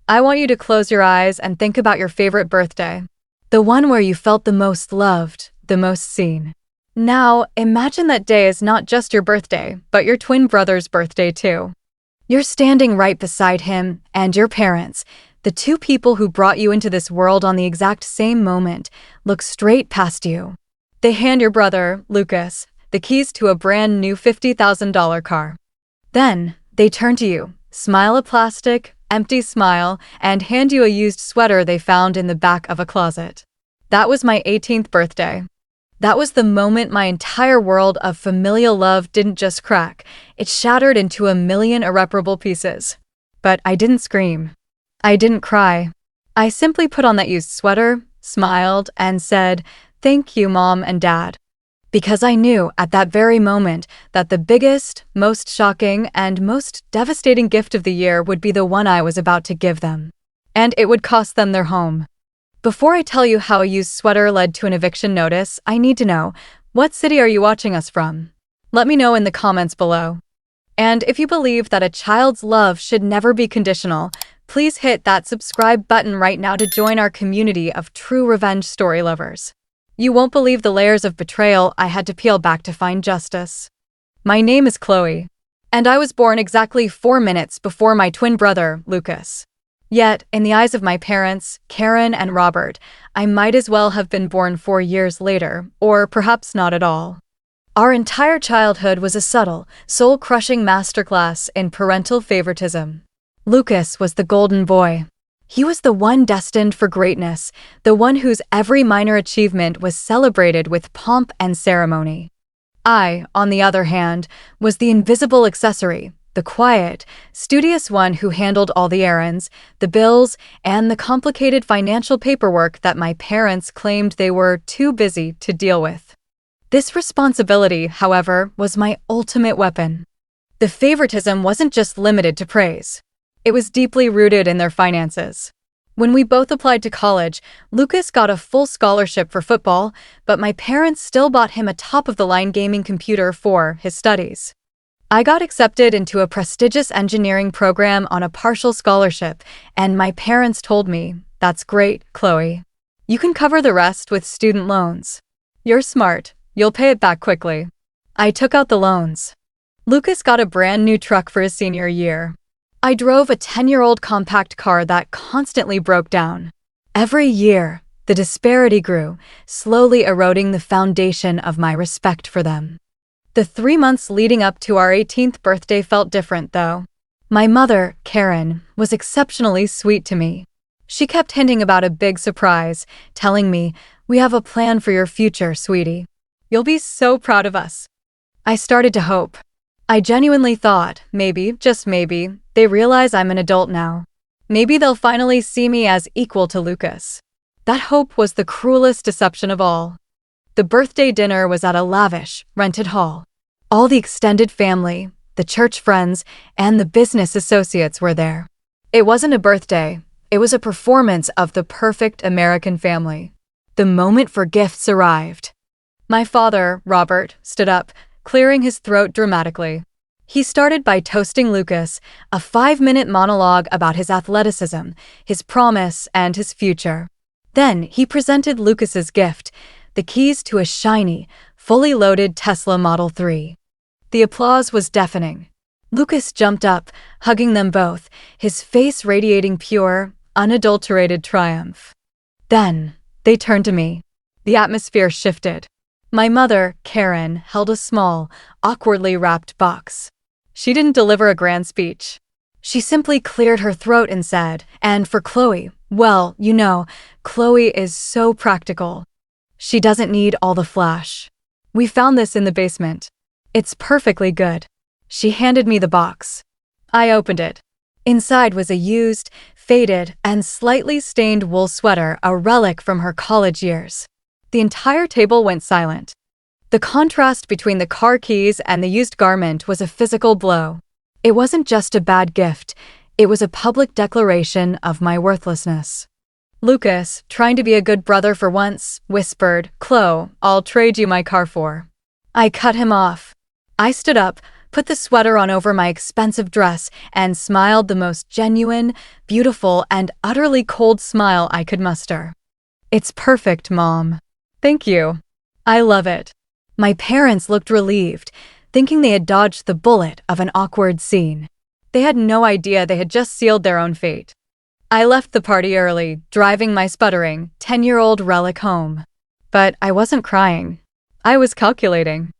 I want you to close your eyes and think about your favorite birthday. The one where you felt the most loved, the most seen. Now, imagine that day is not just your birthday, but your twin brother's birthday too. You're standing right beside him and your parents, the two people who brought you into this world on the exact same moment, look straight past you. They hand your brother, Lucas, the keys to a brand new $50,000 car. Then, they turn to you, smile a plastic, empty smile, and hand you a used sweater they found in the back of a closet. That was my 18th birthday. That was the moment my entire world of familial love didn't just crack, it shattered into a million irreparable pieces. But I didn't scream. I didn't cry. I simply put on that used sweater, smiled, and said, "Thank you, Mom and Dad." Because I knew at that very moment that the biggest, most shocking, and most devastating gift of the year would be the one I was about to give them. And it would cost them their home. Before I tell you how a used sweater led to an eviction notice, I need to know, what city are you watching us from? Let me know in the comments below. And if you believe that a child's love should never be conditional, please hit that subscribe button right now to join our community of true revenge story lovers. You won't believe the layers of betrayal I had to peel back to find justice. My name is Chloe, and I was born exactly 4 minutes before my twin brother, Lucas. Yet, in the eyes of my parents, Karen and Robert, I might as well have been born 4 years later, or perhaps not at all. Our entire childhood was a subtle, soul-crushing masterclass in parental favoritism. Lucas was the golden boy. He was the one destined for greatness, the one whose every minor achievement was celebrated with pomp and ceremony. I, on the other hand, was the invisible accessory, the quiet, studious one who handled all the errands, the bills, and the complicated financial paperwork that my parents claimed they were too busy to deal with. This responsibility, however, was my ultimate weapon. The favoritism wasn't just limited to praise. It was deeply rooted in their finances. When we both applied to college, Lucas got a full scholarship for football, but my parents still bought him a top-of-the-line gaming computer for his studies. I got accepted into a prestigious engineering program on a partial scholarship, and my parents told me, "That's great, Chloe. You can cover the rest with student loans. You're smart, you'll pay it back quickly." I took out the loans. Lucas got a brand new truck for his senior year. I drove a 10-year-old compact car that constantly broke down. Every year, the disparity grew, slowly eroding the foundation of my respect for them. The 3 months leading up to our 18th birthday felt different, though. My mother, Karen, was exceptionally sweet to me. She kept hinting about a big surprise, telling me, "We have a plan for your future, sweetie. You'll be so proud of us." I started to hope. I genuinely thought, maybe, just maybe, they realize I'm an adult now. Maybe they'll finally see me as equal to Lucas. That hope was the cruelest deception of all. The birthday dinner was at a lavish, rented hall. All the extended family, the church friends, and the business associates were there. It wasn't a birthday, it was a performance of the perfect American family. The moment for gifts arrived. My father, Robert, stood up, clearing his throat dramatically. He started by toasting Lucas, a 5-minute monologue about his athleticism, his promise, and his future. Then he presented Lucas's gift, the keys to a shiny, fully loaded Tesla Model 3. The applause was deafening. Lucas jumped up, hugging them both, his face radiating pure, unadulterated triumph. Then, they turned to me. The atmosphere shifted. My mother, Karen, held a small, awkwardly wrapped box. She didn't deliver a grand speech. She simply cleared her throat and said, "And for Chloe, well, you know, Chloe is so practical. She doesn't need all the flash. We found this in the basement. It's perfectly good." She handed me the box. I opened it. Inside was a used, faded, and slightly stained wool sweater, a relic from her college years. The entire table went silent. The contrast between the car keys and the used garment was a physical blow. It wasn't just a bad gift, it was a public declaration of my worthlessness. Lucas, trying to be a good brother for once, whispered, "Chloe, I'll trade you my car for." I cut him off. I stood up, put the sweater on over my expensive dress, and smiled the most genuine, beautiful, and utterly cold smile I could muster. "It's perfect, Mom." "Thank you. I love it." My parents looked relieved, thinking they had dodged the bullet of an awkward scene. They had no idea they had just sealed their own fate. I left the party early, driving my sputtering, 10-year-old relic home. But I wasn't crying. I was calculating.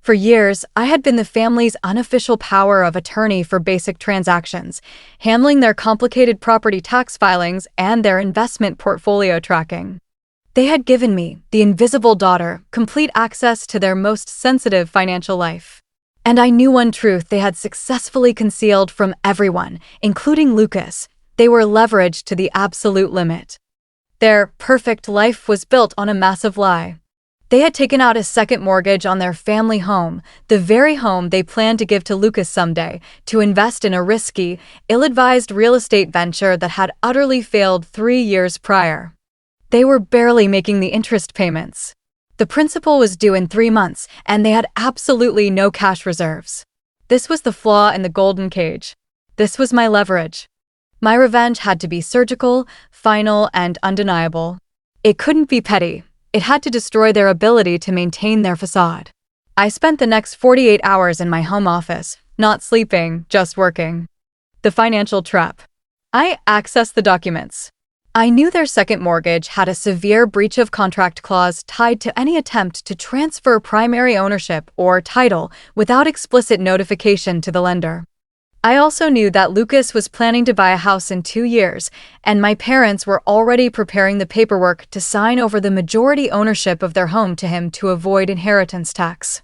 For years, I had been the family's unofficial power of attorney for basic transactions, handling their complicated property tax filings and their investment portfolio tracking. They had given me, the invisible daughter, complete access to their most sensitive financial life. And I knew one truth they had successfully concealed from everyone, including Lucas. They were leveraged to the absolute limit. Their perfect life was built on a massive lie. They had taken out a second mortgage on their family home, the very home they planned to give to Lucas someday, to invest in a risky, ill-advised real estate venture that had utterly failed 3 years prior. They were barely making the interest payments. The principal was due in 3 months, and they had absolutely no cash reserves. This was the flaw in the golden cage. This was my leverage. My revenge had to be surgical, final, and undeniable. It couldn't be petty. It had to destroy their ability to maintain their facade. I spent the next 48 hours in my home office, not sleeping, just working. The financial trap. I accessed the documents. I knew their second mortgage had a severe breach of contract clause tied to any attempt to transfer primary ownership or title without explicit notification to the lender. I also knew that Lucas was planning to buy a house in 2 years, and my parents were already preparing the paperwork to sign over the majority ownership of their home to him to avoid inheritance tax.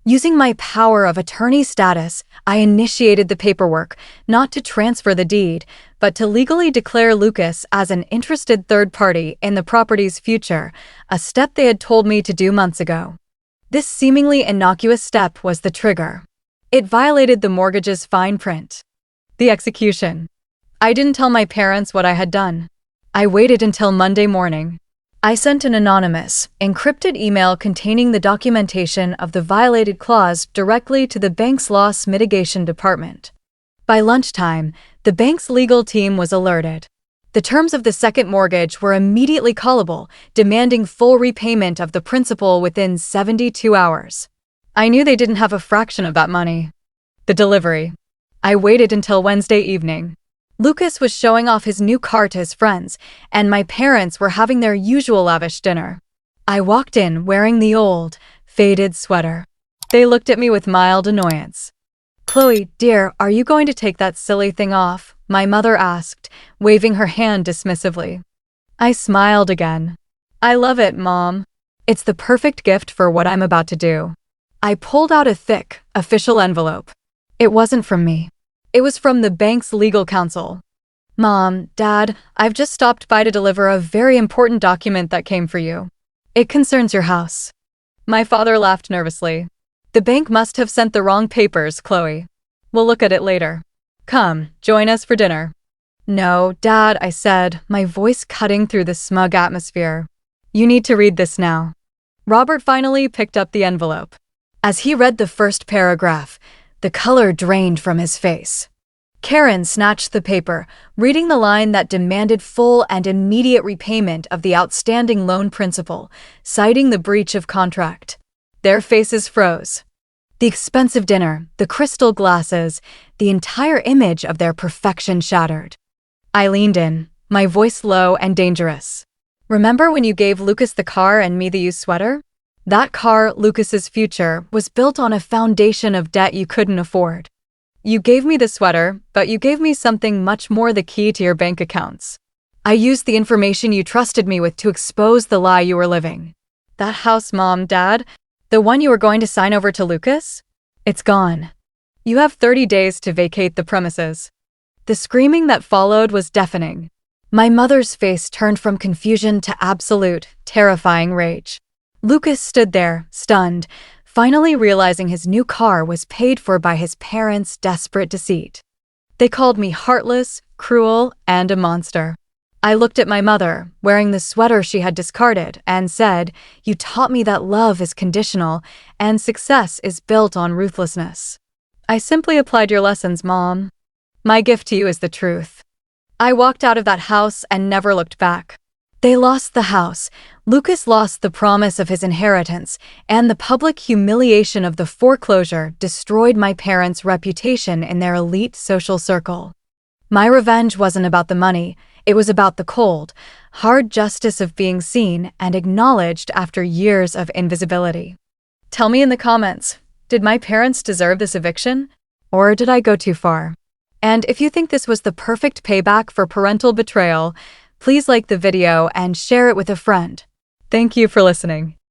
Using my power of attorney status, I initiated the paperwork, not to transfer the deed, but to legally declare Lucas as an interested third party in the property's future, a step they had told me to do months ago. This seemingly innocuous step was the trigger. It violated the mortgage's fine print. The execution. I didn't tell my parents what I had done. I waited until Monday morning. I sent an anonymous, encrypted email containing the documentation of the violated clause directly to the bank's loss mitigation department. By lunchtime, the bank's legal team was alerted. The terms of the second mortgage were immediately callable, demanding full repayment of the principal within 72 hours. I knew they didn't have a fraction of that money. The delivery. I waited until Wednesday evening. Lucas was showing off his new car to his friends, and my parents were having their usual lavish dinner. I walked in wearing the old, faded sweater. They looked at me with mild annoyance. "Chloe, dear, are you going to take that silly thing off?" my mother asked, waving her hand dismissively. I smiled again. "I love it, Mom. It's the perfect gift for what I'm about to do." I pulled out a thick, official envelope. It wasn't from me. It was from the bank's legal counsel. "Mom, Dad, I've just stopped by to deliver a very important document that came for you. It concerns your house." My father laughed nervously. "The bank must have sent the wrong papers, Chloe. We'll look at it later. Come, join us for dinner." "No, Dad," I said, my voice cutting through the smug atmosphere. "You need to read this now." Robert finally picked up the envelope. As he read the first paragraph, the color drained from his face. Karen snatched the paper, reading the line that demanded full and immediate repayment of the outstanding loan principal, citing the breach of contract. Their faces froze. The expensive dinner, the crystal glasses, the entire image of their perfection shattered. I leaned in, my voice low and dangerous. "Remember when you gave Lucas the car and me the used sweater? That car, Lucas's future, was built on a foundation of debt you couldn't afford. You gave me the sweater, but you gave me something much more: the key to your bank accounts. I used the information you trusted me with to expose the lie you were living. That house, Mom, Dad, the one you were going to sign over to Lucas? It's gone. You have 30 days to vacate the premises." The screaming that followed was deafening. My mother's face turned from confusion to absolute, terrifying rage. Lucas stood there, stunned, finally realizing his new car was paid for by his parents' desperate deceit. They called me heartless, cruel, and a monster. I looked at my mother, wearing the sweater she had discarded, and said, "You taught me that love is conditional and success is built on ruthlessness." I simply applied your lessons, Mom. My gift to you is the truth. I walked out of that house and never looked back. They lost the house, Lucas lost the promise of his inheritance, and the public humiliation of the foreclosure destroyed my parents' reputation in their elite social circle. My revenge wasn't about the money, it was about the cold, hard justice of being seen and acknowledged after years of invisibility. Tell me in the comments, did my parents deserve this eviction? Or did I go too far? And if you think this was the perfect payback for parental betrayal, please like the video and share it with a friend. Thank you for listening.